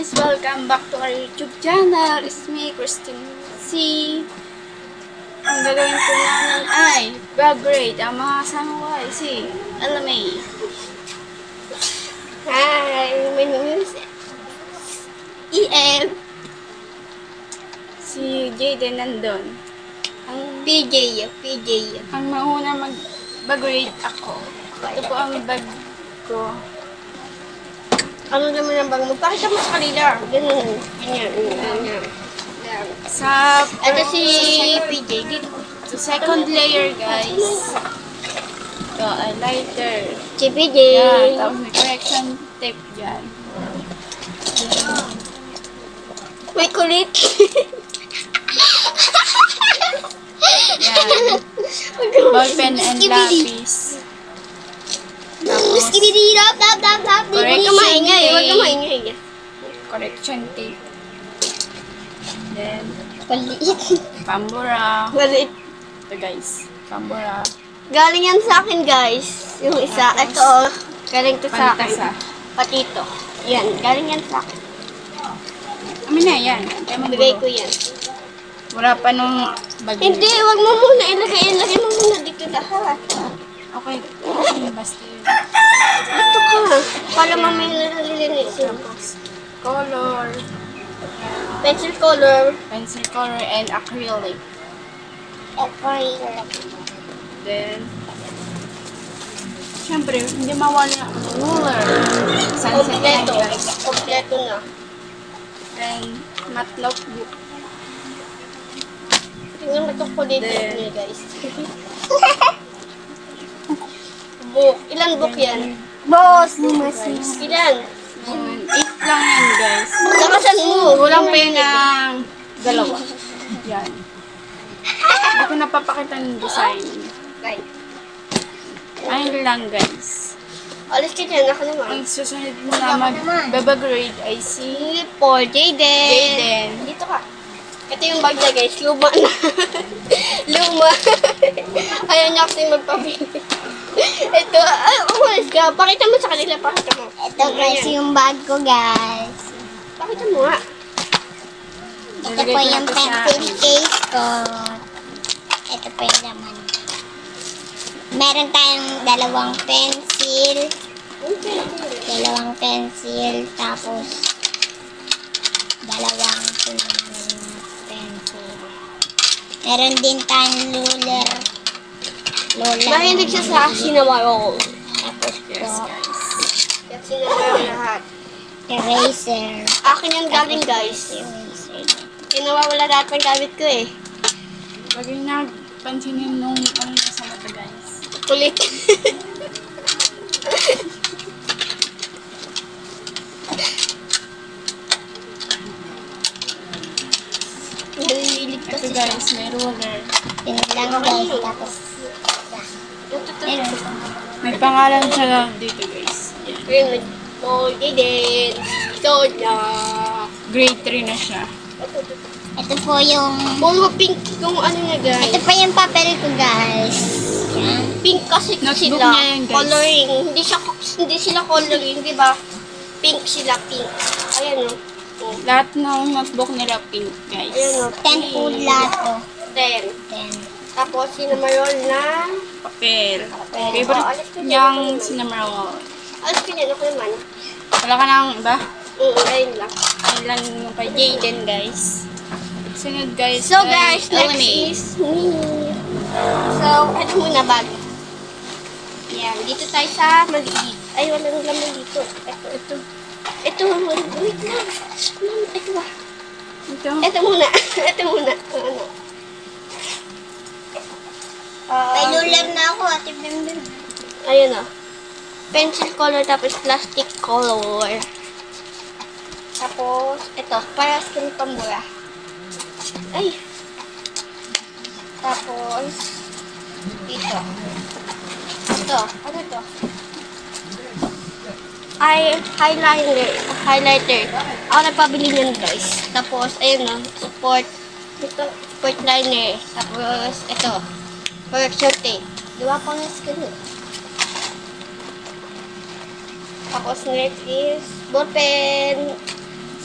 guys! Welcome back to our YouTube channel. It's me, Christine C. Ang gagawin po namin ay bag-grade ang mga kasama ko ay si LMA. Hi, my name is EM. Si Jayden nandun. PJ. Ang mauna mag-grade ako. Ito po ang bag ko. Ano naman ang bag mo? Pakita mo sa kanila. Ganyan. Sa Ito si PJ. Dito. sa second layer, guys. Ito ay lighter. Si PJ. Yan, tapos may correction tape dyan. May kulit. Yan. Ballpen and lapis. Tapos, Skibidi, dap. Huwag ka maingay. correction tape. Then, Paliit. pambura. Maliit. Ito guys, pambura. Galing yan sa akin, guys. Yung isa. Tapos, Ito. Galing to sa akin. Pantasa. Pati ito. Yan. Galing yan sa akin. Amin na yan. Kaya Bigay magulo. ko yan. Wala pa nung bag. Hindi. Huwag mo muna ilagay. Ilagay mo muna dito lahat. Okay. Basta yun. Ito ka. Para mamaya nalilinis yun. Tapos, color. Pencil color. Pencil color and acrylic. Then, syempre, hindi mawala ang ruler. Sunset yan Kompleto. guys. Kompleto na. Then, matte notebook. Tingnan mo itong kulit Then, niya, guys. Book. Ilan book yan? Boss! Ilan? 8 lang yan guys. Nakasan mo. Kulang pa yun ng dalawa. Yan. Hindi ko napapakita ng design. Guys. Ayun lang guys. Alis ka dyan. Ako naman. Ang susunod mo na mag-grade ay si Paul Jayden. Jayden. Dito ka. Ito yung bag niya, guys. Luma na. Luma. Ayaw niya kasi magpabili. Ito. Ay, umalis ka. Pakita mo sa kanila. Pakita mo. Ito guys yung bag ko guys. Pakita mo nga. Ito po yung pencil case ko. Ito po yung laman. Meron tayong dalawang pencil. Tapos dalawang pencil. Meron din tayong ruler. Mahilig siya sa sinamaro. Tapos po, Yan sinamaro lahat. eraser. Akin yan galing, guys. Eraser. Kinawawala lahat ng gamit ko eh. Pag yung nagpansinin nung ano kasama to guys. Kulit. Nalilig Ito kasi siya. guys, may ruler. Yun lang guys. Tapos, May pangalan siya dito guys. Yan. Ayun, Paul Jayden. Soda. Grade 3 na siya. ito po yung Puro pink yung ano niya, guys. ito po yung papel ko guys. Yan. Pink kasi Notebook sila. niya yan, guys. Coloring. Hindi sila coloring, di ba? Pink sila, pink. Ayan o. Oh. Lahat ng notebook nila pink guys. Ayan o. 10 po lahat to. 10. 10. Tapos, cinnamon na. Papel. Papel. Favorite Oh, alis ko dyan. niyang cinnamon. Alas ko yan, ako naman. Wala ka ng iba? Ayun lang. Ayun lang yung kay Jayden guys. Sunod guys. So guys, ay, next Oni. is me. So, ano muna bag? Yan, dito tayo sa maliit. Ay, wala nang laman dito. Ito. Ito, wait lang. Ito ba? Ito. Ito muna. Ito muna. Ano? May ruler na ako, Ate Bimbi. Ayan o. Pencil color tapos plastic color. Tapos, ito. Para sa pambura. Ay. Tapos, dito. Ito. Ano ito? Ay, highlighter. Ako nagpabili niyan, guys. Tapos, ayun o. Support liner. Tapos, ito. Correction tape. Gawa ko ng skin eh. Tapos next is ballpen,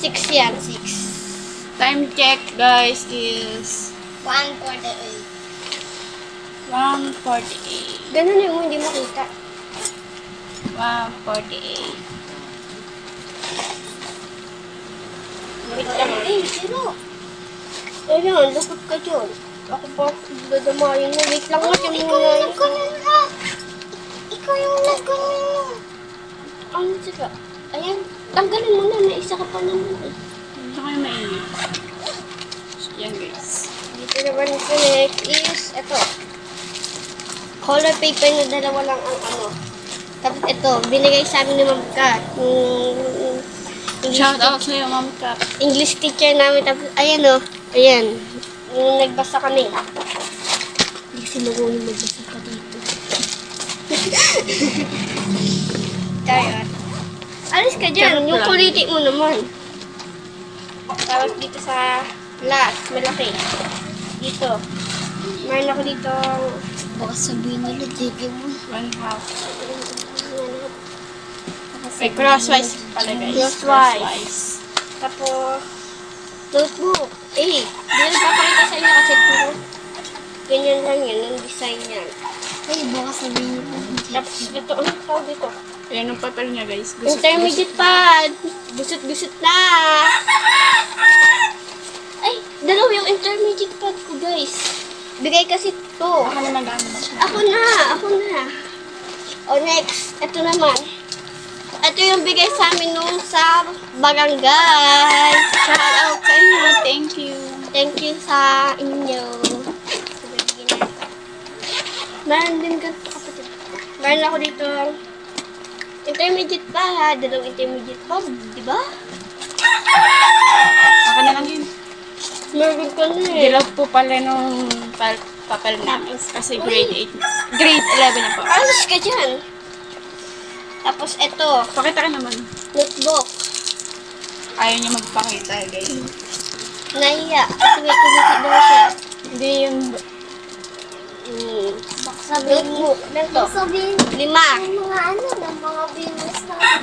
6 yan, 6. Time check, guys, is 148. 1:48. Ganun yung hindi makita. 1:48. Wait lang. Zero. Ayan, lupot ka dyan. Ako pa, dadamayin mo. Wait lang nga, yung Ikaw mga yung nagkanon ha. Ikaw yung nagkanon. Ano sila? Ayan, tanggalin mo na. May isa ka pa naman. Saka yung mainit. Yan, guys. Dito naman sa next is, eto. Color paper na dalawa lang ang ano. Tapos ito, binigay sa amin ni Ma'am Kat. Shout out sa'yo, Ma'am Kat. English teacher namin. Tapos, ayan o. Ayan. Nung nagbasa kami. Hindi kasi marunong magbasa ka dito. Kaya. Alis ka dyan. Charot Yung lang. kuliti mo naman. Tapos dito sa last, malaki. Dito. Mayroon ako dito. Baka sabihin nila, JB mo. 1/2. Ay, crosswise pala, guys. Crosswise. Tapos, notebook. Hindi papakita sa inyo kasi puro ganyan lang yan, yung design yan. Ay, baka sabihin nila. Tapos, ito, ano tawag dito? Ayan ang papel niya, guys. Intermediate pad. Gusot-gusot na. Ay, dalawa yung intermediate pad ko, guys. Bigay kasi to. Baka na mag-ano na siya. Ako na. O, next. Ito naman. Ito yung bigay sa amin nung sa barangay. Shout out sa inyo. Thank you. Thank you sa inyo. Meron din ganito, kapatid. Meron ako dito intermediate pa, ha? Dalawang intermediate pa, di ba? Baka na lang yun. Meron ka na eh. Dilaw po pala nung papel namin. Kasi grade 8. Grade 11 na po. Alas ka dyan. Tapos ito, Pakita ka naman. notebook. Ayaw niya magpakita, guys. Nahiya. Kasi may kumisi daw siya. Hindi yung... Baka sabihin mo. Ganito. Sabihin 5. ng mga ano, ng mga viewers natin.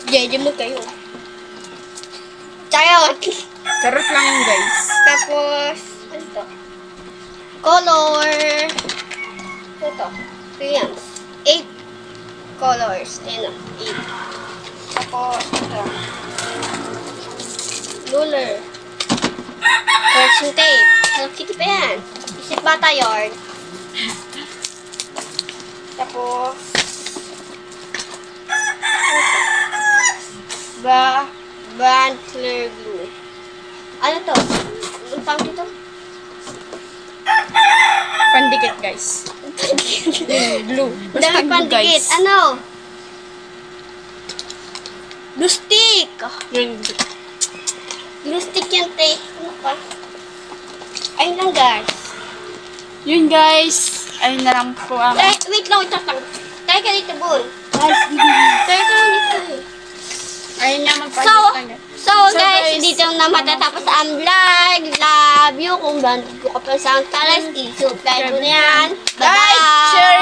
Jejemon kayo. Charot. Charot lang yun, guys. Tapos, ano to? Color. Ito. Crayons. 8 colors. Ayan o. 8. Tapos, ito. Ruler. Correction tape. Hello Kitty pa yan. Isip bata yarn. Tapos, brand clear glue. Ano to? Ang tawag dito? Pandikit, guys. Yung glue. Basta Dami glue, pandikit. guys. Ano? Glue stick. Yun. Glue stick yan, te. Ano pa? Ayun lang, guys. Yun, guys. Ayun na lang po ang... Wait lang, wait lang. Tayo ka dito, Bull. Tayo ka lang dito, eh. Ayun nga magpapit. So, guys, dito na matatapos ang vlog. Love you. Kung bago ka pa sa ang talas, i-subscribe mo na yan. Bye-bye! Like, share,